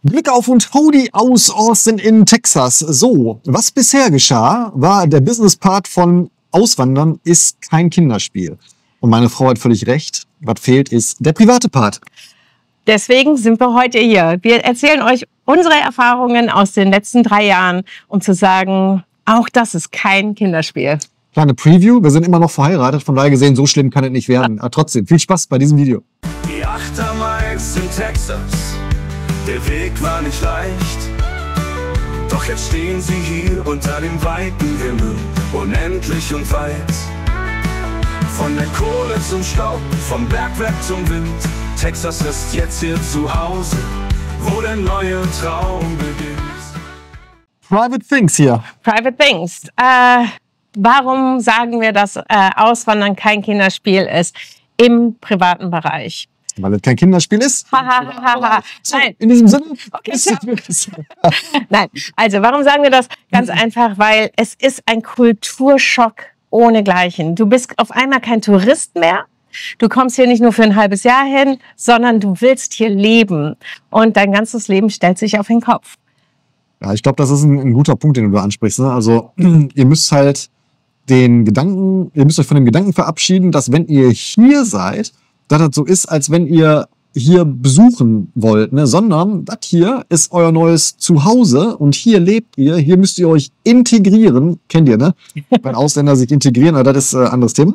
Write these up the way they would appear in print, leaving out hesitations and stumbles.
Glück auf und Howdy aus Austin in Texas. So, was bisher geschah, war der Business-Part von Auswandern ist kein Kinderspiel. Und meine Frau hat völlig recht. Was fehlt, ist der private Part. Deswegen sind wir heute hier. Wir erzählen euch unsere Erfahrungen aus den letzten 3 Jahren, um zu sagen, auch das ist kein Kinderspiel. Kleine Preview, wir sind immer noch verheiratet, von daher gesehen, so schlimm kann es nicht werden. Aber trotzdem, viel Spaß bei diesem Video. Die 8 Miles in Texas, der Weg war nicht leicht. Doch jetzt stehen sie hier unter dem weiten Himmel, unendlich und weit. Von der Kohle zum Staub, vom Bergwerk zum Wind, Texas ist jetzt hier zu Hause, wo der neue Traum beginnt. Private Things hier. Private Things. Warum sagen wir, dass Auswandern kein Kinderspiel ist im privaten Bereich? Weil es kein Kinderspiel ist. So, Nein. in diesem Sinne. Okay, Nein, also warum sagen wir das? Ganz einfach, weil es ist ein Kulturschock ohnegleichen. Du bist auf einmal kein Tourist mehr. Du kommst hier nicht nur für ein halbes Jahr hin, sondern du willst hier leben. Und dein ganzes Leben stellt sich auf den Kopf. Ja, ich glaube, das ist ein guter Punkt, den du da ansprichst. Ne? Also ihr müsst halt ihr müsst euch von dem Gedanken verabschieden, dass wenn ihr hier seid, dass das so ist, als wenn ihr hier besuchen wollt, ne? Sondern das hier ist euer neues Zuhause und hier lebt ihr, hier müsst ihr euch integrieren, kennt ihr, ne? Wenn Ausländer sich integrieren, aber das ist ein anderes Thema.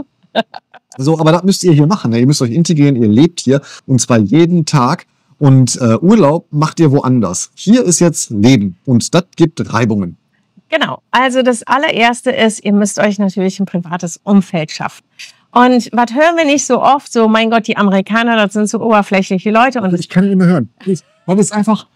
So, aber das müsst ihr hier machen, ne? Ihr müsst euch integrieren, ihr lebt hier und zwar jeden Tag und Urlaub macht ihr woanders. Hier ist jetzt Leben und das gibt Reibungen. Genau, also das allererste ist, ihr müsst euch natürlich ein privates Umfeld schaffen. Und was hören wir nicht so oft? So, mein Gott, die Amerikaner, das sind so oberflächliche Leute. Und ich kann nicht mehr hören. Weil es einfach,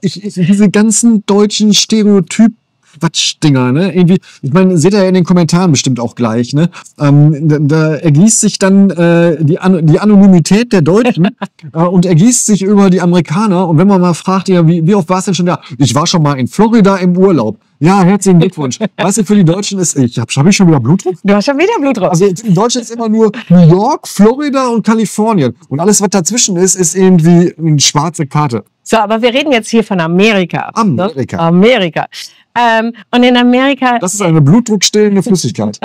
diese ganzen deutschen Stereotyp-Quatschdinger, ne? Irgendwie, ich meine, seht ihr ja in den Kommentaren bestimmt auch gleich, ne? Da ergießt sich dann die Anonymität der Deutschen und ergießt sich über die Amerikaner. Und wenn man mal fragt, ja, wie oft warst du denn schon da? Ich war schon mal in Florida im Urlaub. Ja, herzlichen Glückwunsch. Weißt du, für die Deutschen ist, hab ich schon wieder Blutdruck? Du hast schon wieder Blutdruck. Also in Deutschland ist immer nur New York, Florida und Kalifornien. Und alles, was dazwischen ist, ist irgendwie eine schwarze Karte. So, aber wir reden jetzt hier von Amerika. Amerika. Ne? Amerika. Und in Amerika... Das ist eine blutdruckstillende Flüssigkeit.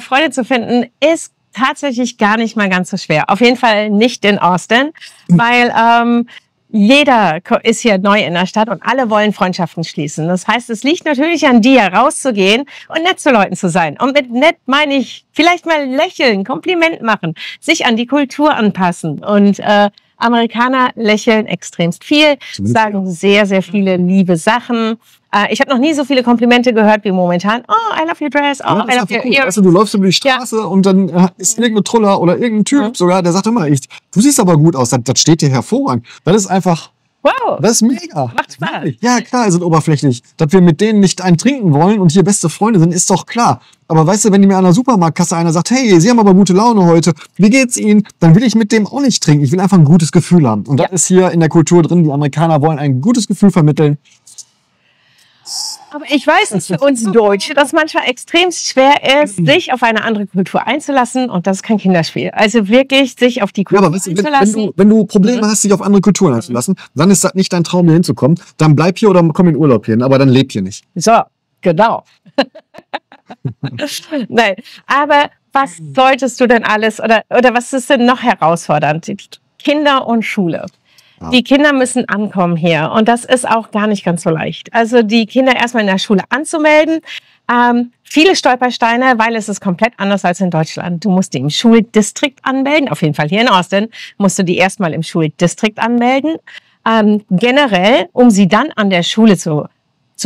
Freunde zu finden ist tatsächlich gar nicht mal ganz so schwer. Auf jeden Fall nicht in Austin, weil... jeder ist hier neu in der Stadt und alle wollen Freundschaften schließen. Das heißt, es liegt natürlich an dir, rauszugehen und nett zu Leuten zu sein. Und mit nett meine ich vielleicht mal lächeln, Kompliment machen, sich an die Kultur anpassen. Und Amerikaner lächeln extremst viel, sagen sehr, sehr viele liebe Sachen. Ich habe noch nie so viele Komplimente gehört wie momentan. Oh, I love your dress. Oh, ja, I love your ears. Weißt du läufst über die Straße und dann ist irgendein Truller oder irgendein Typ sogar, der sagt immer, du siehst aber gut aus, das steht dir hervorragend. Das ist einfach, wow, das ist mega. Macht Spaß. Ja, klar, wir sind oberflächlich. Dass wir mit denen nicht einen trinken wollen und hier beste Freunde sind, ist doch klar. Aber weißt du, wenn mir an der Supermarktkasse einer sagt, hey, Sie haben aber gute Laune heute, wie geht's Ihnen? Dann will ich mit dem auch nicht trinken. Ich will einfach ein gutes Gefühl haben. Und das ist hier in der Kultur drin. Die Amerikaner wollen ein gutes Gefühl vermitteln. Aber ich weiß, dass für uns Deutsche das manchmal extrem schwer ist, sich auf eine andere Kultur einzulassen. Und das ist kein Kinderspiel. Also wirklich sich auf die Kultur einzulassen. Wenn du Probleme hast, dich auf andere Kulturen einzulassen, dann ist das nicht dein Traum, hier hinzukommen. Dann bleib hier oder komm in Urlaub hin, aber dann leb hier nicht. So, genau. Nein, aber was solltest du denn alles oder was ist denn noch herausfordernd? Kinder und Schule. Ja. Die Kinder müssen ankommen hier und das ist auch gar nicht ganz so leicht. Also die Kinder erstmal in der Schule anzumelden. Viele Stolpersteine, weil es ist komplett anders als in Deutschland. Du musst die im Schuldistrikt anmelden, auf jeden Fall hier in Austin musst du die erstmal im Schuldistrikt anmelden. Generell, um sie dann an der Schule zu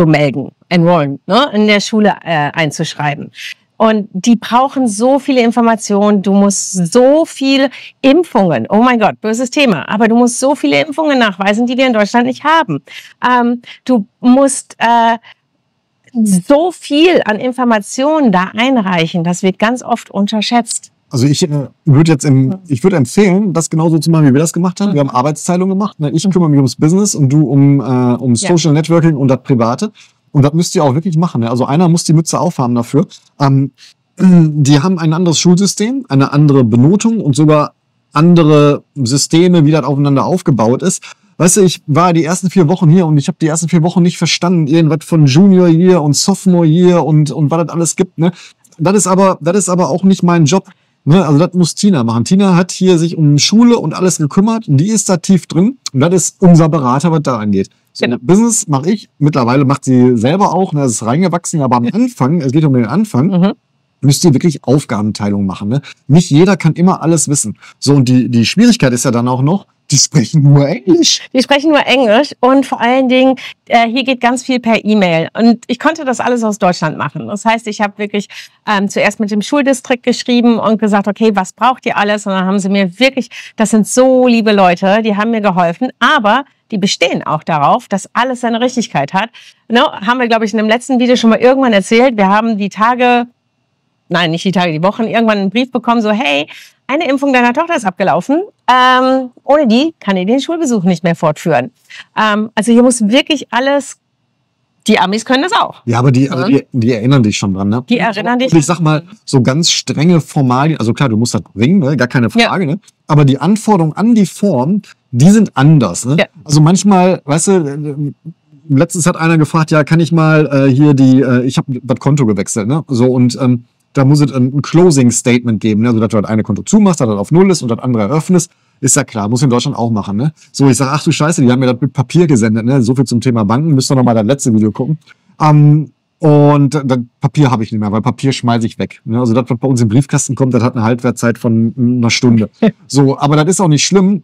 melden, enrollen, ne, in der Schule einzuschreiben. Und die brauchen so viele Informationen, du musst so viele Impfungen, oh mein Gott, böses Thema, aber du musst so viele Impfungen nachweisen, die wir in Deutschland nicht haben. Du musst so viel an Informationen da einreichen, das wird ganz oft unterschätzt. Also ich würde empfehlen, das genauso zu machen, wie wir das gemacht haben. Wir haben Arbeitsteilung gemacht. Ich kümmere mich ums Business und du um Social Networking und das Private. Und das müsst ihr auch wirklich machen. Also einer muss die Mütze aufhaben dafür. Die haben ein anderes Schulsystem, eine andere Benotung und sogar andere Systeme, wie das aufeinander aufgebaut ist. weißt du, ich war die ersten 4 Wochen hier und ich habe die ersten 4 Wochen nicht verstanden, irgendwas von Junior Year und Sophomore Year und was das alles gibt, ne? Das ist aber auch nicht mein Job. Ne, also das muss Tina machen. Tina hat hier sich um Schule und alles gekümmert. Die ist da tief drin. Und das ist unser Berater, was da angeht. So, Genau. Business mache ich. Mittlerweile macht sie selber auch. Ne, das ist reingewachsen. Aber am Anfang, es geht um den Anfang, müsst ihr wirklich Aufgabenteilung machen. Ne? Nicht jeder kann immer alles wissen. So, und die Schwierigkeit ist ja dann auch noch, die sprechen nur Englisch. Die sprechen nur Englisch und vor allen Dingen, hier geht ganz viel per E-Mail. Und ich konnte das alles aus Deutschland machen. Das heißt, ich habe wirklich zuerst mit dem Schuldistrikt geschrieben und gesagt, okay, was braucht ihr alles? Und dann haben sie mir wirklich, das sind so liebe Leute, die haben mir geholfen. Aber die bestehen auch darauf, dass alles seine Richtigkeit hat. No, haben wir, glaube ich, in dem letzten Video schon mal irgendwann erzählt. Wir haben die Tage, nein, nicht die Tage, die Wochen, irgendwann einen Brief bekommen, so, hey, eine Impfung deiner Tochter ist abgelaufen. Ohne die kann ich den Schulbesuch nicht mehr fortführen. Also hier muss wirklich alles, die Amis können das auch. Ja, aber die erinnern dich schon dran, ne? Die erinnern dich. Und ich sag mal, so ganz strenge Formalien, also klar, du musst das bringen, ne? Gar keine Frage, ne? Aber die Anforderungen an die Form, die sind anders, ne? Ja. Also manchmal, weißt du, letztens hat einer gefragt, ja, kann ich mal hier ich habe das Konto gewechselt, ne? So, und da muss es ein Closing Statement geben, ne? Also dass du halt eine Konto zumachst, dass das auf 0 ist und das andere eröffnest. Ist ja klar, muss in Deutschland auch machen, ne? So, ich sage, ach du Scheiße, die haben mir das mit Papier gesendet, ne? So viel zum Thema Banken, müsst ihr noch mal das letzte Video gucken. Und das Papier habe ich nicht mehr, weil Papier schmeiße ich weg. Ne? Also das, was bei uns im Briefkasten kommt, das hat eine Haltwertzeit von einer Stunde. So, aber das ist auch nicht schlimm.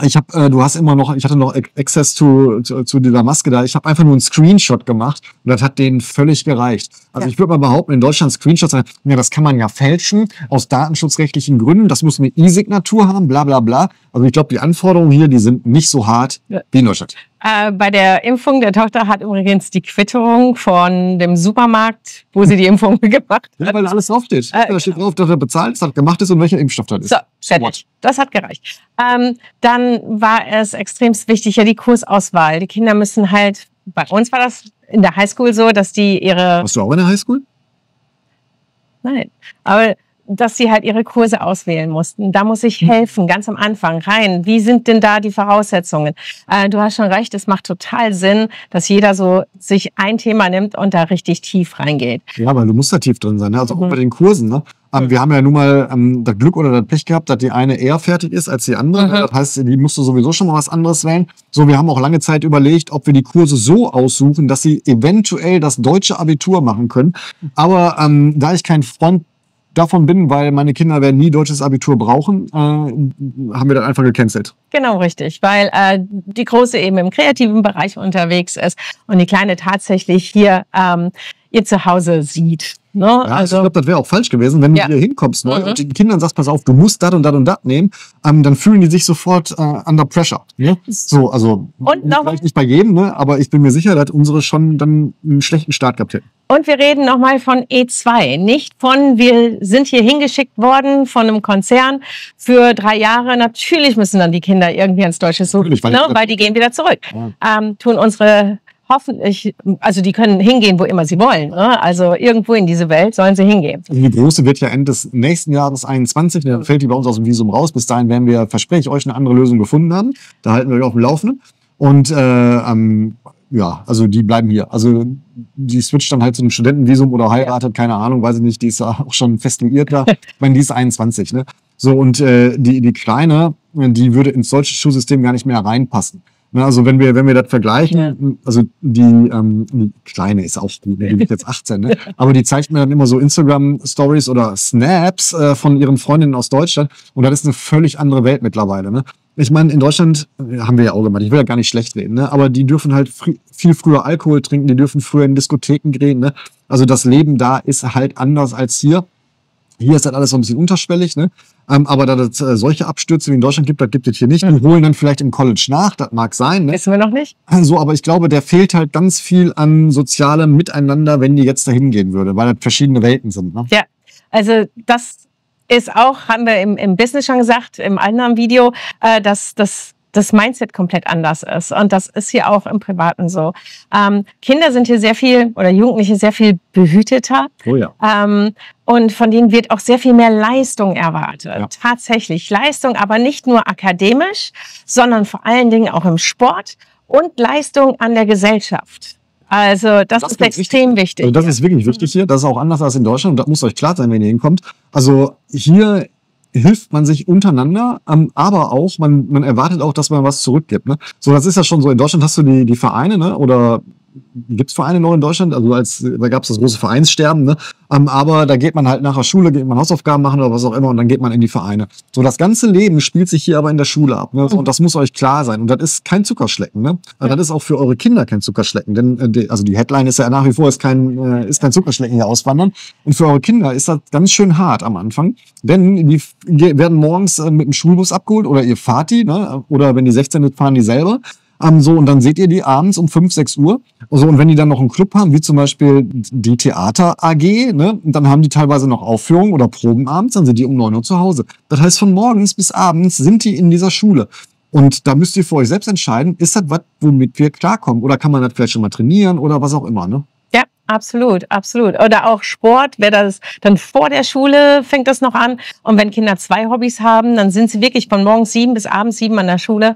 Ich hatte noch Access zu dieser Maske da. Ich habe einfach nur einen Screenshot gemacht und das hat denen völlig gereicht. Also ich würde mal behaupten, in Deutschland Screenshots, ja, das kann man ja fälschen aus datenschutzrechtlichen Gründen. Das muss eine E-Signatur haben, bla bla bla. Also ich glaube, die Anforderungen hier, die sind nicht so hart wie in Deutschland. Bei der Impfung der Tochter hat übrigens die Quittung von dem Supermarkt, wo sie die Impfung gemacht hat. Ja, weil da alles draufsteht. Da steht drauf, dass er bezahlt ist, dass gemacht ist und welcher Impfstoff das ist. So, fertig. Das hat gereicht. Dann war es extrem wichtig, ja, die Kursauswahl. Die Kinder müssen halt, bei uns war das in der Highschool so, dass die ihre... Warst du auch in der Highschool? Nein, aber dass sie halt ihre Kurse auswählen mussten. Da muss ich helfen, ganz am Anfang rein. Wie sind denn da die Voraussetzungen? Du hast schon recht, es macht total Sinn, dass jeder so sich ein Thema nimmt und da richtig tief reingeht. Ja, weil du musst da tief drin sein, ne? Also auch bei den Kursen, ne? Wir haben ja nun mal das Glück oder das Pech gehabt, dass die eine eher fertig ist als die andere. Das heißt, die musst du sowieso schon mal was anderes wählen. So, wir haben auch lange Zeit überlegt, ob wir die Kurse so aussuchen, dass sie eventuell das deutsche Abitur machen können. Aber da ich kein Freund davon bin, weil meine Kinder werden nie deutsches Abitur brauchen, haben wir das einfach gecancelt. Genau, richtig, weil die Große eben im kreativen Bereich unterwegs ist und die Kleine tatsächlich hier ihr Zuhause sieht. Ne? Ja, also, ich glaube, das wäre auch falsch gewesen, wenn du hier hinkommst neu und den Kindern sagst, pass auf, du musst das und das und das nehmen, dann fühlen die sich sofort under pressure. Ne? So, also vielleicht nicht bei jedem, ne? Aber ich bin mir sicher, dass unsere schon dann einen schlechten Start gehabt hätten. Und wir reden nochmal von E2, nicht von, wir sind hier hingeschickt worden von einem Konzern für 3 Jahre. Natürlich müssen dann die Kinder irgendwie ans Deutsche suchen, weil die gehen wieder zurück. Ja. Tun unsere hoffentlich, also die können hingehen, wo immer sie wollen. Ne? Also irgendwo in diese Welt sollen sie hingehen. Die Große wird ja Ende des nächsten Jahres 21, dann fällt die bei uns aus dem Visum raus. Bis dahin werden wir, verspreche ich euch, eine andere Lösung gefunden haben. Da halten wir euch auf dem Laufenden. Und ja, also die bleiben hier. Also die switcht dann halt zu einem Studentenvisum oder heiratet, keine Ahnung, weiß ich nicht, die ist ja auch schon fest liiert da. Ich meine, die ist 21, ne? So, und die Kleine, die würde ins deutsche Schulsystem gar nicht mehr reinpassen. Also wenn wir das vergleichen, also die Kleine ist auch gut, die wird jetzt 18, ne? Aber die zeigt mir dann immer so Instagram-Stories oder Snaps von ihren Freundinnen aus Deutschland und das ist eine völlig andere Welt mittlerweile, ne? Ich meine, in Deutschland haben wir ja auch gemacht, ich will ja gar nicht schlecht reden, ne? Aber die dürfen halt viel früher Alkohol trinken, die dürfen früher in Diskotheken gehen, ne? Also das Leben da ist halt anders als hier. Hier ist das alles so ein bisschen unterschwellig, ne? Aber da es solche Abstürze wie in Deutschland gibt, das gibt es hier nicht. Die holen dann vielleicht im College nach, das mag sein. Ne? Wissen wir noch nicht. So, aber ich glaube, der fehlt halt ganz viel an sozialem Miteinander, wenn die jetzt dahin gehen würde, weil das verschiedene Welten sind. Ne? Ja, also das ist auch, haben wir im Business schon gesagt, im anderen Video, dass das das Mindset komplett anders ist. Und das ist hier auch im Privaten so. Kinder sind hier sehr viel, oder Jugendliche sehr viel behüteter. Oh ja. Und von denen wird auch sehr viel mehr Leistung erwartet. Ja. Tatsächlich Leistung, aber nicht nur akademisch, sondern vor allen Dingen auch im Sport und Leistung an der Gesellschaft. Also das ist extrem wichtig. Also das ist wirklich wichtig hier. Das ist auch anders als in Deutschland. Und das muss euch klar sein, wenn ihr hinkommt. Also hier hilft man sich untereinander, aber auch, man erwartet auch, dass man was zurückgibt. Ne? So, das ist ja schon so. In Deutschland hast du die Vereine, ne? Oder gibt's Vereine noch in Deutschland? Also da gab's das große Vereinssterben, ne? Aber da geht man halt nach der Schule, geht man Hausaufgaben machen oder was auch immer und dann geht man in die Vereine. So, das ganze Leben spielt sich hier aber in der Schule ab. Ne? Und das muss euch klar sein. Und das ist kein Zuckerschlecken. Ne? Also das ist auch für eure Kinder kein Zuckerschlecken. Denn die Headline ist ja nach wie vor, ist kein Zuckerschlecken hier auswandern. Und für eure Kinder ist das ganz schön hart am Anfang. Denn die werden morgens mit dem Schulbus abgeholt oder ihr fahrt die, ne? Oder wenn die 16 sind, fahren die selber. So, und dann seht ihr die abends um 5, 6 Uhr. So, und wenn die dann noch einen Club haben, wie zum Beispiel die Theater AG, ne, und dann haben die teilweise noch Aufführungen oder Proben abends, dann sind die um 9 Uhr zu Hause. Das heißt, von morgens bis abends sind die in dieser Schule. Und da müsst ihr für euch selbst entscheiden, ist das was, womit wir klarkommen? Oder kann man das vielleicht schon mal trainieren oder was auch immer, ne? Ja, absolut, absolut. Oder auch Sport, wer das dann vor der Schule fängt das noch an. Und wenn Kinder 2 Hobbys haben, dann sind sie wirklich von morgens 7 bis abends 7 an der Schule.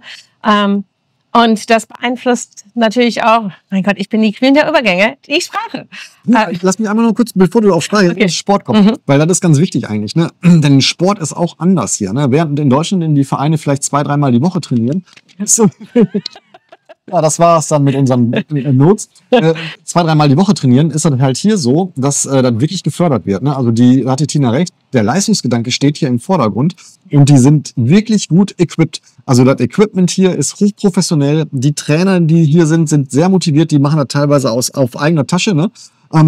Und das beeinflusst natürlich auch, mein Gott, ich bin die Queen der Übergänge, die Sprache. Ja, lass mich einmal noch kurz, bevor du auf Sport kommst, weil das ist ganz wichtig eigentlich. Ne? Denn Sport ist auch anders hier. Ne? Während in Deutschland in die Vereine vielleicht 2, 3 Mal die Woche trainieren. So. Ja, das war's dann mit unseren Notes. 2, 3 Mal die Woche trainieren, ist das halt hier so, dass das wirklich gefördert wird. Ne? Also da hatte Tina recht, der Leistungsgedanke steht hier im Vordergrund und die sind wirklich gut equipped. Also das Equipment hier ist hochprofessionell. Die Trainer, die hier sind sehr motiviert. Die machen das teilweise auf eigener Tasche, ne?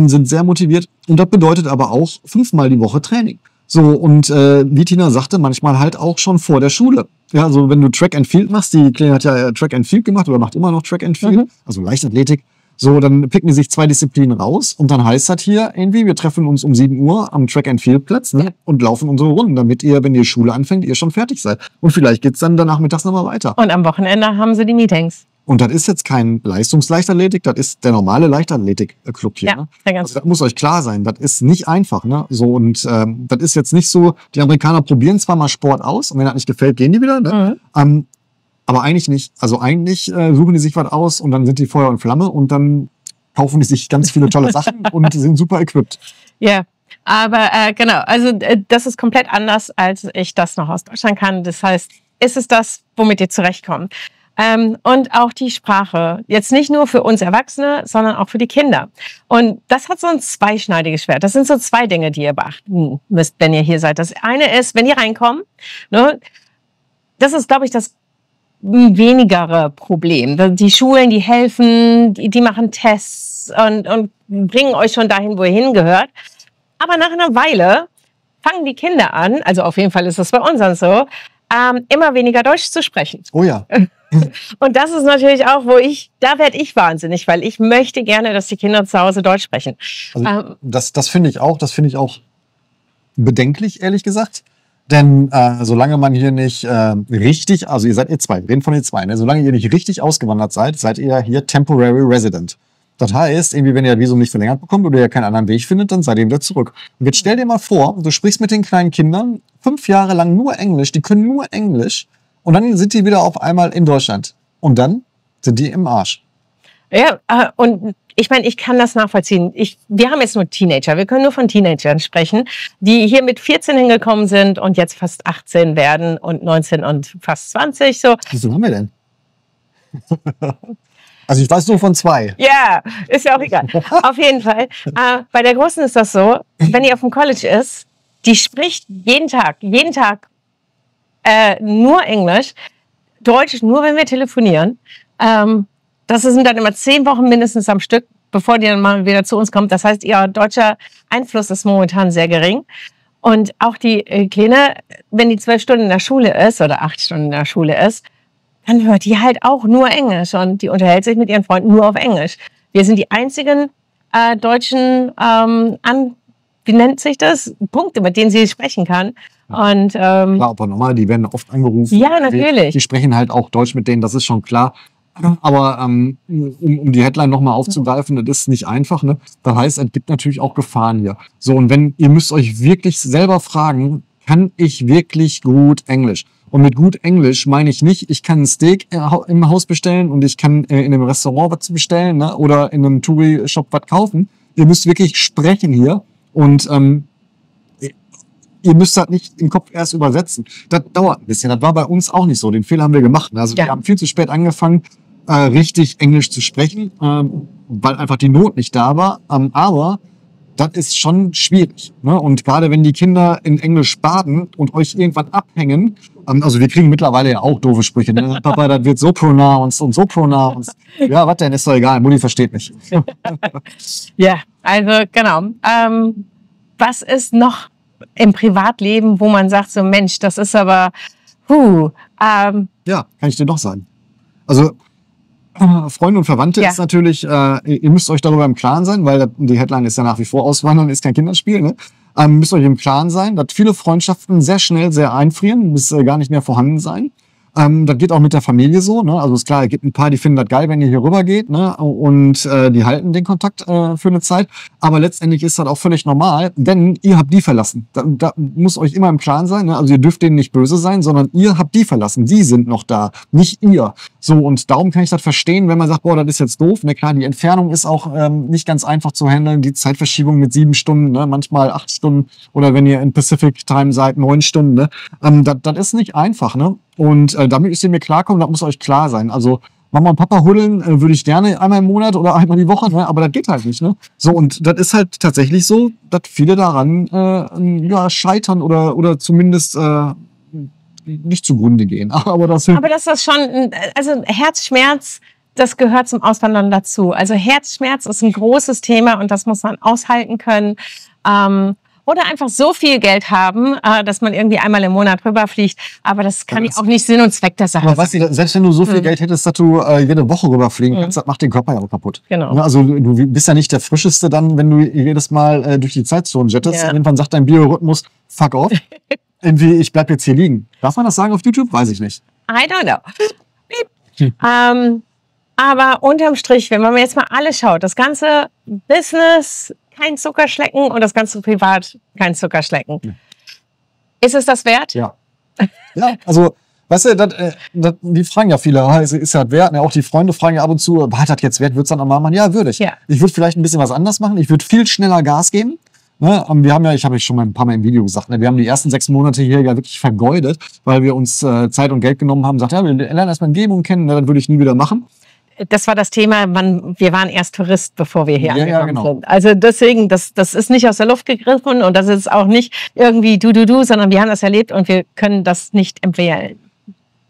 Sind sehr motiviert. Und das bedeutet aber auch 5 Mal die Woche Training. So, und wie Tina sagte, manchmal halt auch schon vor der Schule. Ja, also wenn du Track and Field machst, die Kleine hat ja Track and Field gemacht oder macht immer noch Track and Field, also Leichtathletik. So, dann picken die sich 2 Disziplinen raus und dann heißt das hier irgendwie, wir treffen uns um 7 Uhr am Track and Field Platz, ne, und laufen unsere Runden, damit ihr, wenn die Schule anfängt, ihr schon fertig seid. Und vielleicht geht's dann danach mittags nochmal weiter. Und am Wochenende haben sie die Meetings. Und das ist jetzt kein Leistungsleichtathletik, das ist der normale Leichtathletik-Club hier. Ja, ne? ganz Also das muss euch klar sein, das ist nicht einfach. Ne? So, und das ist jetzt nicht so, die Amerikaner probieren zwar mal Sport aus und wenn das nicht gefällt, gehen die wieder. Ne? Aber eigentlich nicht. Also eigentlich suchen die sich was aus und dann sind die Feuer und Flamme und dann kaufen die sich ganz viele tolle Sachen und sind super equipped. Ja, aber genau, also das ist komplett anders, als ich das noch aus Deutschland kann. Das heißt, ist es das, womit ihr zurechtkommt? Und auch die Sprache. Jetzt nicht nur für uns Erwachsene, sondern auch für die Kinder. Und das hat so ein zweischneidiges Schwert. Das sind so 2 Dinge, die ihr beachten müsst, wenn ihr hier seid. Das eine ist, wenn ihr reinkommt, ne, das ist, glaube ich, das wenigere Problem. Die Schulen, die helfen, die machen Tests und bringen euch schon dahin, wo ihr hingehört. Aber nach einer Weile fangen die Kinder an, also auf jeden Fall ist das bei uns dann so, immer weniger Deutsch zu sprechen. Oh ja. Und das ist natürlich auch, da werde ich wahnsinnig, weil ich möchte gerne, dass die Kinder zu Hause Deutsch sprechen. Also, das finde ich auch bedenklich, ehrlich gesagt. Denn solange man hier nicht richtig, also ihr seid ihr 2, wir reden von ihr 2, ne? Solange ihr nicht richtig ausgewandert seid, seid ihr hier Temporary Resident. Das heißt, irgendwie, wenn ihr das Visum nicht verlängert bekommt oder ihr keinen anderen Weg findet, dann seid ihr wieder zurück. Und jetzt stell dir mal vor, du sprichst mit den kleinen Kindern 5 Jahre lang nur Englisch, die können nur Englisch und dann sind die wieder auf einmal in Deutschland. Und dann sind die im Arsch. Ja, und ich meine, ich kann das nachvollziehen. Wir haben jetzt nur Teenager, wir können nur von Teenagern sprechen, die hier mit 14 hingekommen sind und jetzt fast 18 werden und 19 und fast 20. So. Wieso haben wir denn? Also ich weiß nur von 2. Ja, ist ja auch egal. Auf jeden Fall. Bei der Großen ist das so, wenn die auf dem College ist, die spricht jeden Tag nur Englisch, Deutsch nur, wenn wir telefonieren. Das sind dann immer 10 Wochen mindestens am Stück, bevor die dann mal wieder zu uns kommt. Das heißt, ihr deutscher Einfluss ist momentan sehr gering. Und auch die Kleine, wenn die 12 Stunden in der Schule ist oder 8 Stunden in der Schule ist, dann hört die halt auch nur Englisch und die unterhält sich mit ihren Freunden nur auf Englisch. Wir sind die einzigen deutschen wie nennt sich das? Punkte, mit denen sie sprechen kann. Und, klar, aber normal, die werden oft angerufen. Ja, natürlich. Die sprechen halt auch Deutsch mit denen, das ist schon klar. Aber um die Headline nochmal aufzugreifen, das ist nicht einfach. Ne? Das heißt, es gibt natürlich auch Gefahren hier. So, und wenn ihr müsst euch wirklich selber fragen, kann ich wirklich gut Englisch? Und mit gut Englisch meine ich nicht, ich kann ein Steak im Haus bestellen und ich kann in einem Restaurant was bestellen, ne? Oder in einem Touri-Shop was kaufen. Ihr müsst wirklich sprechen hier und ihr müsst das nicht im Kopf erst übersetzen. Das dauert ein bisschen. Das war bei uns auch nicht so. Den Fehler haben wir gemacht. Also wir haben viel zu spät angefangen, richtig Englisch zu sprechen, weil einfach die Not nicht da war. Aber das ist schon schwierig. Ne? Und gerade wenn die Kinder in Englisch baden und euch irgendwann abhängen, also wir kriegen mittlerweile ja auch doofe Sprüche. Ne? Papa, das wird so pronounced und so pronounced. Ja, was denn? Ist doch egal. Mutti versteht mich. Ja, also genau. Was ist noch im Privatleben, wo man sagt, so Mensch, das ist aber, ja, kann ich dir noch sagen. Also Freunde und Verwandte ist natürlich, ihr müsst euch darüber im Klaren sein, weil die Headline ist ja nach wie vor Auswandern, ist kein Kinderspiel. Ne? Müsst euch im Klaren sein, dass viele Freundschaften sehr schnell sehr einfrieren, bis gar nicht mehr vorhanden sein. Das geht auch mit der Familie so. Ne? Also ist klar, es gibt ein paar, die finden das geil, wenn ihr hier rüber geht, ne? Und die halten den Kontakt für eine Zeit. Aber letztendlich ist das auch völlig normal, denn ihr habt die verlassen. Da muss euch immer im Klaren sein. Ne? Also ihr dürft denen nicht böse sein, sondern ihr habt die verlassen. Die sind noch da, nicht ihr. So, und darum kann ich das verstehen, wenn man sagt, boah, das ist jetzt doof. Na klar, die Entfernung ist auch nicht ganz einfach zu handeln. Die Zeitverschiebung mit 7 Stunden, ne? Manchmal 8 Stunden oder wenn ihr in Pacific Time seid, 9 Stunden. Ne? Das ist nicht einfach. Ne? Und damit müsst ihr mir klarkommen, das muss euch klar sein. Also Mama und Papa huddeln würde ich gerne einmal im Monat oder einmal die Woche, ne? Aber das geht halt nicht. Ne? So, und das ist halt tatsächlich so, dass viele daran scheitern oder zumindest nicht zugrunde gehen. Aber das ist schon, also Herzschmerz, das gehört zum Auswandern dazu. Also Herzschmerz ist ein großes Thema und das muss man aushalten können. Oder einfach so viel Geld haben, dass man irgendwie einmal im Monat rüberfliegt. Aber das kann ja auch nicht Sinn und Zweck der Sache sein. Aber weißt du, selbst wenn du so viel Geld hättest, dass du jede Woche rüberfliegen kannst, das macht den Körper ja auch kaputt. Genau. Also du bist ja nicht der Frischeste dann, wenn du jedes Mal durch die Zeitzonen jettest. Ja. Irgendwann sagt dein Biorhythmus, fuck off. Irgendwie, ich bleib jetzt hier liegen. Darf man das sagen auf YouTube? Weiß ich nicht. I don't know. Aber unterm Strich, wenn man jetzt mal alles schaut, das ganze Business, kein Zuckerschlecken und das ganze Privat, kein Zuckerschlecken. Ja. Ist es das wert? Ja. Ja, also, weißt du, die fragen ja viele, ist das wert? Ja, auch die Freunde fragen ja ab und zu, hat das jetzt wert? Würdest du dann nochmal machen? Ja, würde ich. Ja. Ich würde vielleicht ein bisschen was anders machen. Ich würde viel schneller Gas geben. Ne? Wir haben ja, ich habe schon mal ein paar Mal im Video gesagt, ne? Wir haben die ersten 6 Monate hier ja wirklich vergeudet, weil wir uns Zeit und Geld genommen haben, gesagt, ja, wir lernen erstmal Umgebung kennen, ne? Das würde ich nie wieder machen. Das war das Thema, wir waren erst Tourist, bevor wir hier angekommen sind. Also deswegen, das ist nicht aus der Luft gegriffen und das ist auch nicht irgendwie du, sondern wir haben das erlebt und wir können das nicht empfehlen.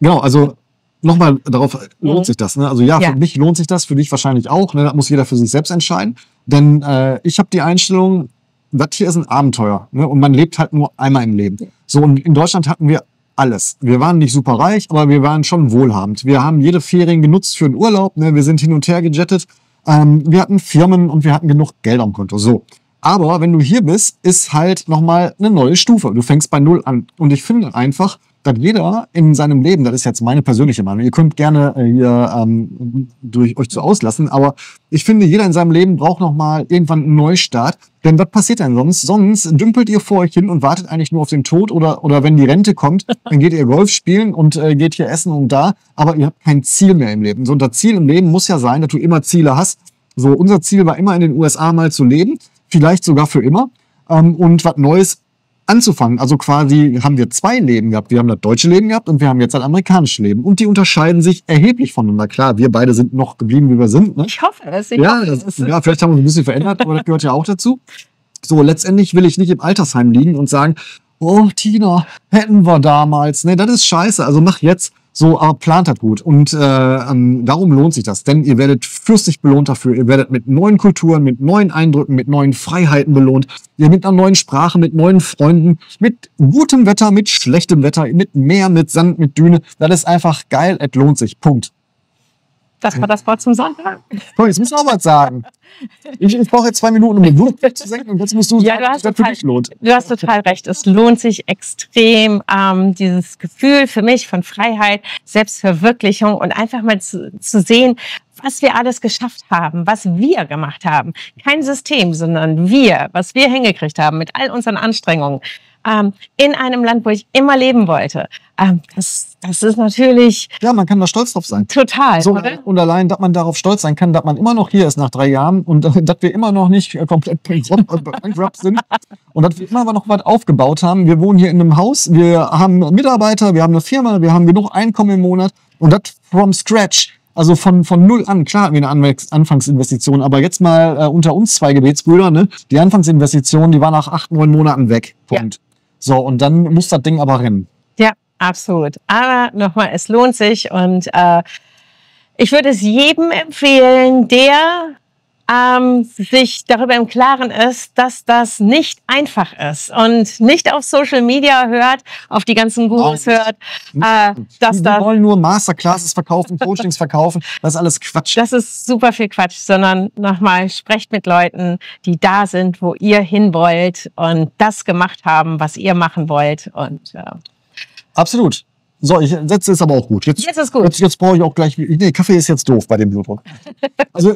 Genau, also nochmal darauf lohnt sich das. Ne? Also ja, für mich lohnt sich das, für dich wahrscheinlich auch. Ne? Das muss jeder für sich selbst entscheiden. Denn ich habe die Einstellung, das hier ist ein Abenteuer. Ne? Und man lebt halt nur einmal im Leben. So, und in Deutschland hatten wir alles. Wir waren nicht super reich, aber wir waren schon wohlhabend. Wir haben jede Ferien genutzt für den Urlaub. Ne? Wir sind hin und her gejettet. Wir hatten Firmen und wir hatten genug Geld am Konto. So. Aber wenn du hier bist, ist halt nochmal eine neue Stufe. Du fängst bei Null an. Und ich finde einfach, dass jeder in seinem Leben, das ist jetzt meine persönliche Meinung, ihr könnt gerne hier durch euch so auslassen, aber ich finde, jeder in seinem Leben braucht nochmal irgendwann einen Neustart. Denn was passiert denn sonst? Sonst dümpelt ihr vor euch hin und wartet eigentlich nur auf den Tod oder wenn die Rente kommt, dann geht ihr Golf spielen und geht hier essen und da, aber ihr habt kein Ziel mehr im Leben. So, und das Ziel im Leben muss ja sein, dass du immer Ziele hast. So, unser Ziel war immer in den USA mal zu leben, vielleicht sogar für immer, und was Neues anzufangen. Also quasi haben wir 2 Leben gehabt. Wir haben das deutsche Leben gehabt und wir haben jetzt das amerikanische Leben. Und die unterscheiden sich erheblich voneinander. Klar, wir beide sind noch geblieben, wie wir sind. Ne? Ich hoffe es. Ja, vielleicht haben wir uns ein bisschen verändert, aber das gehört ja auch dazu. So, letztendlich will ich nicht im Altersheim liegen und sagen, oh, Tina, hätten wir damals. Nee, das ist scheiße. Also mach jetzt. So, aber plant das gut. Und darum lohnt sich das. Denn ihr werdet fürstlich belohnt dafür. Ihr werdet mit neuen Kulturen, mit neuen Eindrücken, mit neuen Freiheiten belohnt. Ihr mit einer neuen Sprache, mit neuen Freunden, mit gutem Wetter, mit schlechtem Wetter, mit Meer, mit Sand, mit Düne. Das ist einfach geil. Es lohnt sich. Punkt. Das war das Wort zum Sonntag. Komm, jetzt musst du auch was sagen. Ich brauche jetzt 2 Minuten, um den Blutdruck zu senken und jetzt musst du sagen, dass das für dich lohnt. Du hast total recht. Es lohnt sich extrem, dieses Gefühl für mich von Freiheit, Selbstverwirklichung und einfach mal zu sehen, was wir alles geschafft haben, was wir gemacht haben. Kein System, sondern wir, was wir hingekriegt haben mit all unseren Anstrengungen. In einem Land, wo ich immer leben wollte. Das ist natürlich... Ja, man kann da stolz drauf sein. Total, so, oder? Und allein, dass man darauf stolz sein kann, dass man immer noch hier ist nach 3 Jahren und dass wir immer noch nicht komplett bankrupt sind und dass wir immer noch was aufgebaut haben. Wir wohnen hier in einem Haus, wir haben Mitarbeiter, wir haben eine Firma, wir haben genug Einkommen im Monat und das from scratch. Also von null an. Klar hatten wir eine Anfangsinvestition, aber jetzt mal unter uns 2 Gebetsbrüder, ne? Die Anfangsinvestition, die war nach 8, 9 Monaten weg. Punkt. Ja. So, und dann muss das Ding aber rennen. Ja, absolut. Aber nochmal, es lohnt sich und ich würde es jedem empfehlen, der sich darüber im Klaren ist, dass das nicht einfach ist und nicht auf Social Media hört, auf die ganzen Gurus hört, dass die wollen nur Masterclasses verkaufen, Coachings verkaufen, das ist alles Quatsch. Das ist super viel Quatsch, sondern nochmal, sprecht mit Leuten, die da sind, wo ihr hin wollt und das gemacht haben, was ihr machen wollt. Und absolut. So, ich setze es aber auch gut. Jetzt ist gut. Jetzt brauche ich auch gleich... Nee, Kaffee ist jetzt doof bei dem Blutdruck. Also...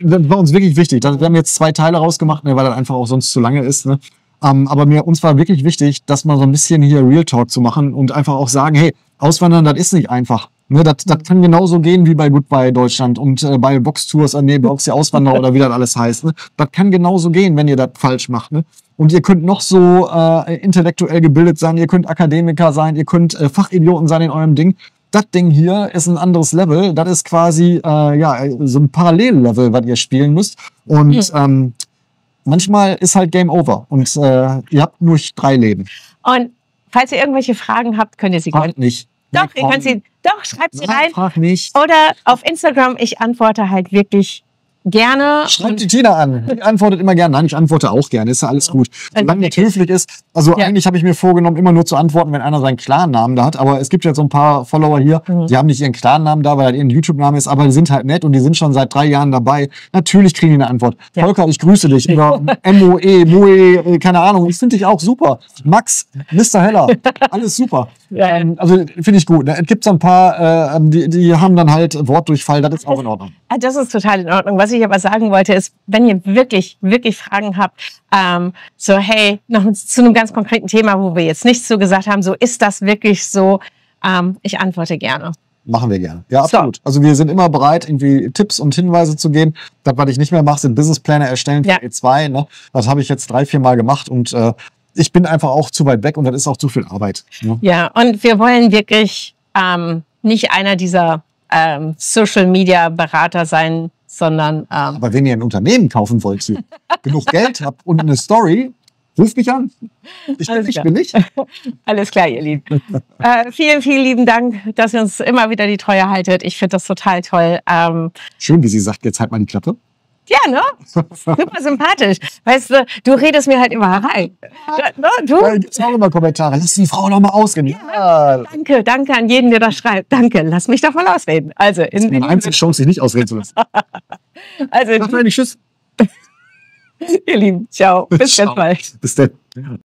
Das war uns wirklich wichtig. Wir haben jetzt 2 Teile rausgemacht, weil das einfach auch sonst zu lange ist. Ne? Aber uns war wirklich wichtig, dass man so ein bisschen hier Real Talk zu machen und einfach auch sagen, hey, Auswandern, das ist nicht einfach. Ne? Das kann genauso gehen wie bei Goodbye Deutschland und bei Boxtours, Boxy Auswanderer oder wie das alles heißt. Ne? Das kann genauso gehen, wenn ihr das falsch macht. Ne? Und ihr könnt noch so intellektuell gebildet sein, ihr könnt Akademiker sein, ihr könnt Fachidioten sein in eurem Ding. Das Ding hier ist ein anderes Level. Das ist quasi so ein Parallellevel, was ihr spielen müsst. Und manchmal ist halt Game Over. Und ihr habt nur 3 Leben. Und falls ihr irgendwelche Fragen habt, könnt ihr sie gerne. Nicht. Doch, ihr könnt sie. Doch, schreibt sie rein. Frag nicht. Oder auf Instagram. Ich antworte halt wirklich gerne. Schreibt die Tina an. Die antwortet immer gerne. Nein, ich antworte auch gerne. Ist ja alles gut. Solange nicht höflich ist. Also eigentlich habe ich mir vorgenommen, immer nur zu antworten, wenn einer seinen Klarnamen da hat. Aber es gibt jetzt so ein paar Follower hier, die haben nicht ihren Klarnamen da, weil das ihr YouTube-Name ist, aber die sind halt nett und die sind schon seit 3 Jahren dabei. Natürlich kriegen die eine Antwort. Ja. Volker, ich grüße dich. Oder Moe, keine Ahnung. Ich finde dich auch super. Max, Mr. Heller, alles super. Also finde ich gut. Es gibt so ein paar, die haben dann halt Wortdurchfall. Das ist auch in Ordnung. Das ist total in Ordnung. Was ich aber sagen wollte, ist, wenn ihr wirklich, wirklich Fragen habt, so hey, noch zu einem ganz konkreten Thema, wo wir jetzt nichts zu gesagt haben, so ist das wirklich so, ich antworte gerne. Machen wir gerne. Ja, absolut. So. Also wir sind immer bereit, irgendwie Tipps und Hinweise zu geben. Das, was ich nicht mehr mache, sind Businesspläne erstellen für E2. Ne? Das habe ich jetzt 3, 4 Mal gemacht und ich bin einfach auch zu weit weg und das ist auch zu viel Arbeit. Ne? Ja, und wir wollen wirklich nicht einer dieser Social-Media-Berater sein, sondern... Aber wenn ihr ein Unternehmen kaufen wollt, genug Geld habt und eine Story, ruft mich an. Ich bin nicht. Alles klar, ihr Lieben. Vielen, vielen lieben Dank, dass ihr uns immer wieder die Treue haltet. Ich finde das total toll. Schön, wie sie sagt, jetzt halt mal die Klappe. Ja, ne? Super sympathisch. Weißt du, du redest mir halt immer rein. Da gibt es auch immer Kommentare. Lass die Frau doch mal ausreden. Ja. Danke an jeden, der das schreibt. Danke, lass mich doch mal ausreden. Also, das ist meine einzige Chance, sich nicht ausreden zu lassen. Also, Tschüss. Ihr Lieben, ciao. Bis ganz bald. Bis dann.